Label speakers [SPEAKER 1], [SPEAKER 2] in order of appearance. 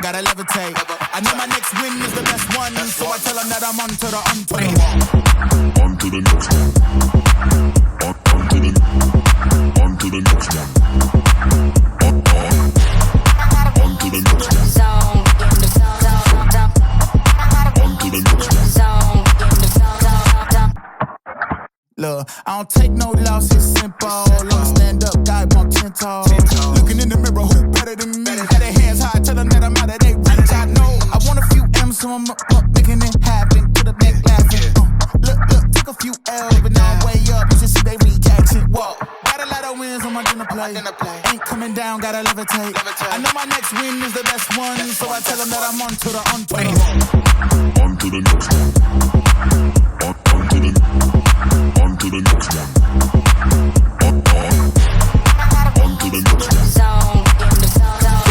[SPEAKER 1] Gotta levitate. I know my next win is the best one, so I tell them that I'm on to the
[SPEAKER 2] On to the next one. On to the next one. On to the next one. On to the next one. On to the next one.
[SPEAKER 1] Look, I don't take no loss, it's simple. I'm a stand-up guy, walk 10 tall. Looking in the mirror, who better than me? Had their hands high, tell them that I'm out of their reach. I know I want a few M's, so I'm up, making it happen. To the back laughing. Look, took a few L's, but now I'm way up. You should see they reaction. Whoa, got a lot of wins on my dinner plate. Ain't coming down, gotta levitate. I know my next win is the best one, so I tell them that I'm on to the
[SPEAKER 2] On to the next one. On to the On to the next one. On to the next one.